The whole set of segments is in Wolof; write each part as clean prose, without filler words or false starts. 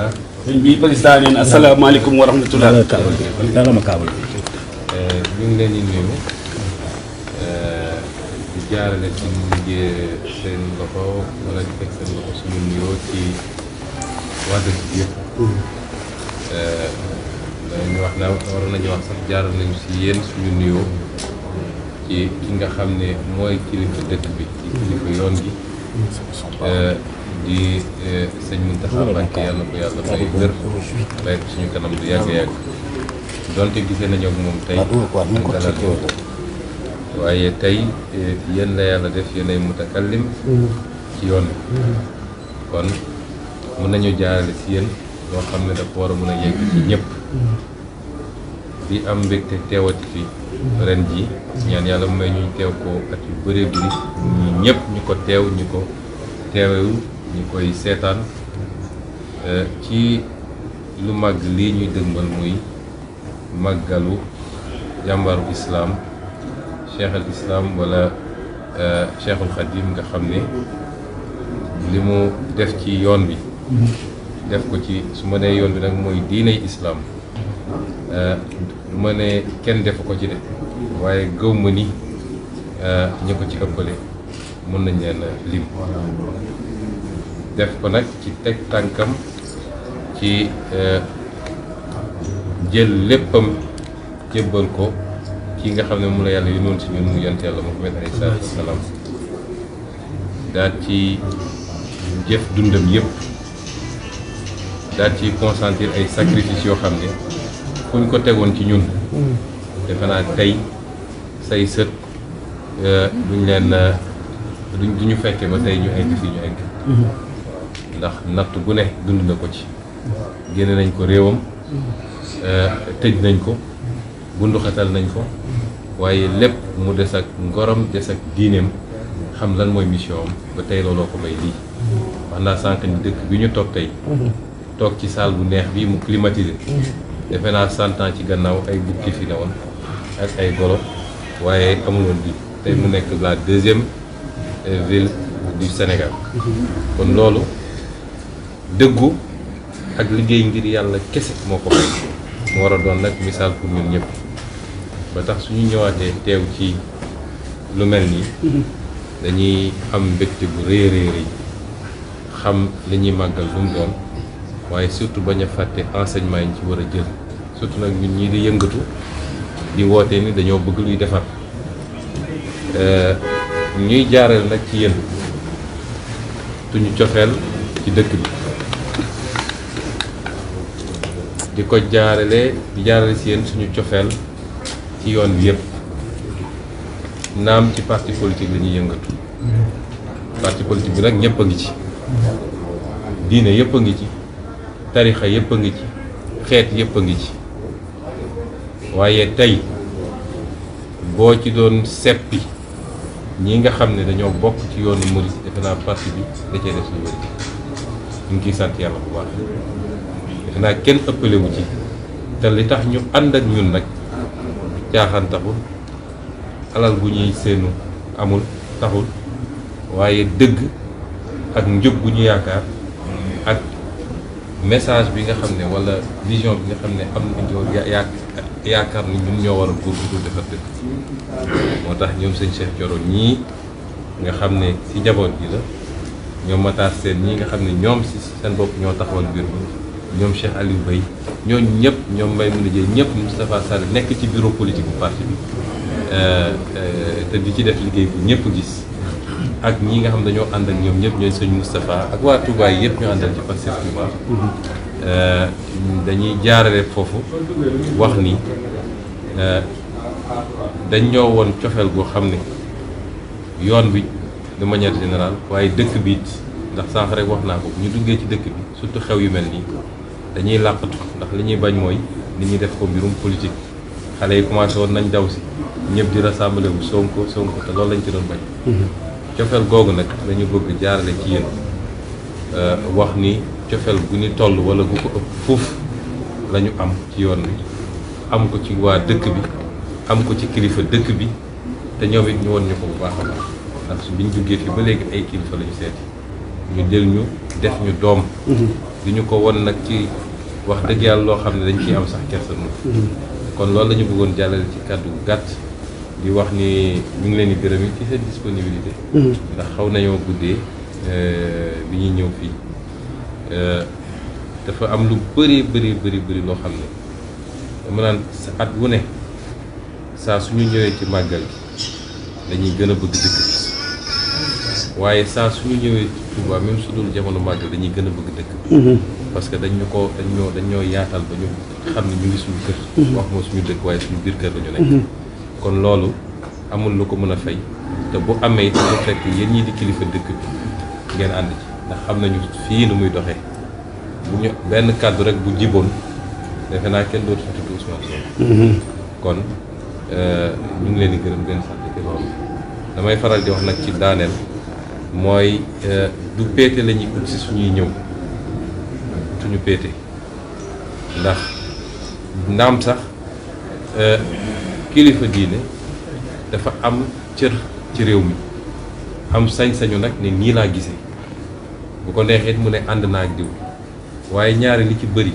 sëñ bi président neen asalaamaaleykum wa rahmatulah. ñu ngi leen di nuyu di jaarale ci liggéey seen loxo wala di teg seen loxo suñu nuyoo ci waa dëkk bi yëpp. ñu wax naa waroon nañu wax sax jaaral nañu si yéen suñu nuyoo ci ki nga xam ne mooy kilifa dëkk bi ci kilifa yoon gi di sëñ Mountakha Mbacké yàlla ko yàlla may wér bàyyi ko suñu kanam du yàgg-yàgg donte gisee nañu ak moom tey ñu dalal yow waaye tey yéen la yàlla def yéen ay mutakallim ci yoon bi kon mën nañu jaarale si yéen loo xam ne dafa war a mën a yegg ci ñëpp di am mbégte teewati fi ren ji ñaan yàlla may ñu teew ko at yu bëree bëri ñi ñëpp ñu ko teew ñu ko teewewu ñu koy seetaan ci lu màgg lii ñuy dëgmal muy màggalu jàmbaaru islaam cheikh al islam wala cheikhul xadim nga xam ne li mu def ci yoon bi def ko ci su ma nee yoon bi nag mooy diiney islaam du ma ne kenn defu ko ci de waaye gëw ma ni ñi ko ci ëppale mën nañ leen lim def ko nag ci teg tànkam ci jël léppam jébbal ko ki nga xam ne mu la yàlla yu noonu si ñun mu yonent yàlla Muhammad alayhi salaatu wa salaam daal ci jëf dundam yëpp daal ci consentir ay sacrifice yoo xam ne kuñ ko tegoon ci ñun defe naa tey say sët duñ leen duñu fekke ba tey ñu egg fii ñu egg ndax natt bu ne dund na ko ci génne nañ ko réewam tëj nañ ko bunduxatal nañ ko waaye lépp mu des ak ngorom des ak diineem xam lan mooy mission am ba tey looloo ko may lii wax naa sànq ni dëkk bi ñu toog tey toog ci salle bu neex bi mu climatisé defe naa 100 ans ci gannaaw ay bukki fi ne woon ak ay golo waaye amul woon bi tey mu nekk la 2e ville du Sénégal kon loolu dëggu ak liggéey ngir yàlla kese moo ko may mu war a doon nag misaal pour ñun ñëpp ba tax suñu ñëwaatee teew ci lu mel nii dañuy am mbégte bu rëy rëy xam li ñuy màggal lu mu doon waaye surtout bañ a fàtte enseignement yi ñu ci war a jël surtout nag ñun ñii di yëngatu di woote ni dañoo bëgg luy defar ñuy jaareel nag ci yéen suñu cofeel ci dëkk bi di ko jaarale si yéen suñu cofeel ci yoon bi yëpp naam ci parti politique la ñuy yëngatu parti politique bi nag ñëpp a ngi ci diine yëpp a ngi ci tarixa yëpp a ngi ci xeet yëpp a ngi ci waaye tey boo ci doon seppi ñi nga xam ne dañoo bokk ci yoonu murid defe naa parti bi da cee def lu bëri ñu ngi ciy sant yàlla bu baax defe naa kenn ëppalewu ci te li tax ñu ànd ak ñun nag caaxaan taxul alal bu ñuy seenu amul taxul waaye dëgg ak njub bu ñu yaakaar ak message bi nga xam ne wala vision bi nga xam ne am nañu yaakaar ni ñun ñoo war a góorgóorlu defar dëkk moo tax ñoom sëñ Cheikh Thioro ñii nga xam ne ci njaboot gi la ñoom Matar Sène ñii nga xam ne ñoom si seen bopp ñoo taxawal mbir mi ñoom Cheikh Aliou Bey ñooñu ñëpp ñoom Mbaye Mouna Dieye ñëpp Moustapha Sall nekk ci bureau politique bu parti bi te di ci def liggéey bu ñëpp gis ak ñi nga xam dañoo ànd ak ñoom ñëpp ñooy sëñ Moustapha ak waa Touba yi yëpp ñu àndal ci Pastef Touba dañuy jaarale foofu wax ni dañ ñoo woon cofeel goo xam ne yoon bi de manière générale waaye dëkk bi it ndax sànq rek wax naa ko bu ñu duggee ci dëkk bi surtout xew yu mel nii dañuy làqatu ndax li ñuy bañ mooy nit ñi def ko mbirum politique xale yi commencé woon nañ daw si ñëpp di rassemblé wu Sonko te loolu lañ ci doon bañ cofeel googu nag dañu bëgg jaarale ci yéen wax ni cofeel gu ñu toll wala gu ko ëpp fuuf la ñu am ci yoon bi am ko ci waa dëkk bi am ko ci kilifa dëkk bi te ñoom it ñu woon ñu ko bu baax a baax ndax biñ duggee fi ba léegi ay kilifa lañu seeti ñu jël ñu def ñu doom di ñu ko won nag ci wax dëgg yàlla loo xam ne dañ ciy am sax kersa moom. kon loolu la ñu bëggoon jàllale ci kàddu gu gàtt di wax ni ñu ngi leen di gërëm ci seen disponibilité. ndax xaw nañoo guddee bi ñuy ñëw fii dafa am lu bëri loo xam ne dama naan sa at wu ne saa suñu ñëwee ci màggal gi dañuy gën a bëgg dëkk bi waaye saa suñu ñëwee ci Touba même su dul jamono màggal dañuy gën a bëgg dëkk bi parce que dañoo yaatal ba ñu xam ne ñu ngi suñu kër wax moo suñu dëkk waaye suñu biir kër la ñu nekk kon loolu amul lu ko mën a fay te bu amee it bu fekk yéen ñii di kilifa dëkk bi ngeen ànd ci ndax xam nañu fii nu muy doxee bu ñu benn kàddu rek bu jiboon defe naa kenn dootu fi tudd Ousmane Sonko kon ñu ngi leen di gërëm leen sant ci loolu damay faral di wax nag ci daaneel mooy du péete la ñuy ut si suñuy ñëw suñu péete ndax naam sax kilifa diine dafa am cër ci réew mi am sañ-sañu nag ne nii laa gisee bu ko neexee mu ne ànd naa ak diw waaye ñaari li ci bëri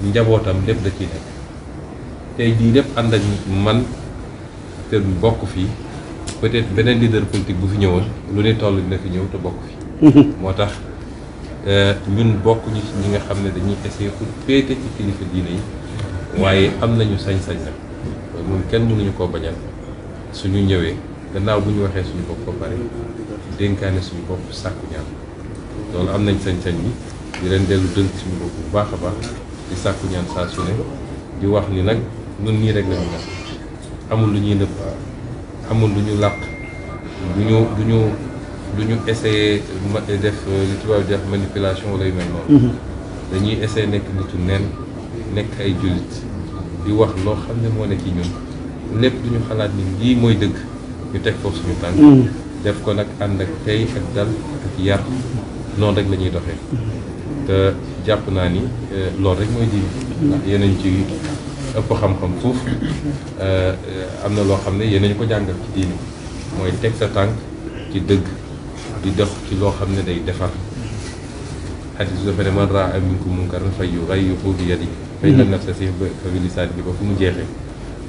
njabootam lépp da ciy nekk tey jii lépp ànd ak man te bokk fii peut-être beneen leader politique bu fi ñëwoon lu ne toll dina fi ñëw te bokk fi moo tax ñun bokk ñu ci ñi nga xam ne dañuy essayer pour féete ci kilifa diine yi waaye am nañu sañ-sañ nag moom kenn mënuñu koo bañal suñu ñëwee gannaaw bu ñu waxee suñu bopp ba pare dénkaane suñu bopp sàkku ñaan loolu am nañ sañ-sañ bi di leen dellu dënk suñu bopp bu baax a baax di sàkku ñaan saa su ne di wax ni nag nun nii rek lañu mel amul lu ñuy nëbb amul lu ñu làq du ñu essayer def li tubaab di wax manipulation wala yu mel noonu dañuy essayer nekk nitu neen nekk ay jullit di wax loo xam ne moo ne ci ñun lépp duñu xalaat ni lii mooy dëgg ñu teg foofu suñu tànk def ko nag ànd ak tey ak dal ak yar noonu rek la ñuy doxee te jàpp naa ni loolu rek mooy diine ndax yeneen ci ëpp xam-xam fuuf am na loo xam ne yeneen ko jàngal ci diine mooy teg sa tànk ci dëgg di dox ci loo xam ne day defar xadis dafa ne man raa minkum munkaran falyughayyirhu bi yadihi fa in lam yastati' fa bi lisaanihi ba fu mu jeexee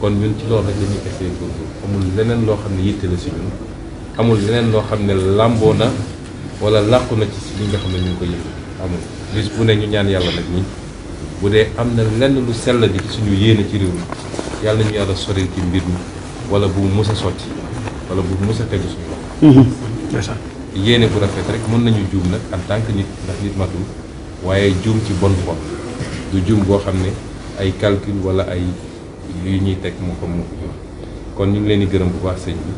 kon ñun ci loolu rek la ñuy essayé góorgóorlu amul leneen loo xam ne yitte la si ñun amul leneen loo xam ne làmboo na wala làqu na ci li nga xam ne ñu ngi ko yëngu amul bis bu ne ñu ñaan yàlla nag ni bu dee am na lenn lu sell di ci suñu yéene ci réew mi yàlla nañu yàlla soril ci mbir mi wala bu mu mus a sotti wala bu mu mus a tegu suñu loxo yéene bu rafet rek mën nañu juum nag en tant que nit ndax nit matul waaye juum ci bonne foi du juum boo xam ne ay calcul wala ay yu ñuy teg moo ko jox kon ñu ngi leen di gërëm bu baax sëñ bi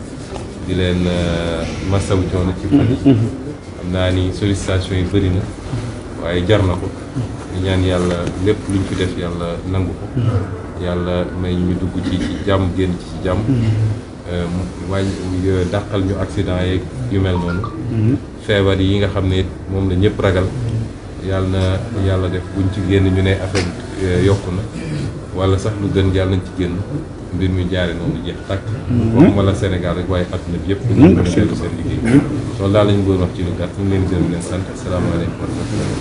di leen masawu coono ci fan yi xam naa ni sollicitation yi bëri na waaye jar na ko di ñaan yàlla lépp luñ fi def yàlla nangu ko yàlla may ñu dugg ci jàmm génn ci jàmm wàññi dàqal ñu accident yeeg yu mel noonu feebar yi nga xam ne moom la ñëpp ragal yàlla na yàlla def buñ ci génn ñu ne affaire yokku na wala sax lu gën yàlla nañ ci génn mbir mi jaare noonu jeex tàkk waxuma la Sénégal rek waaye adduna bi yëpp ñu mën a dellu seen liggéey loolu daal lañu bëggoon wax ci lu gàtt ñu ngi leen gërëm leen sant asalaamaaleykum wa rahmatulah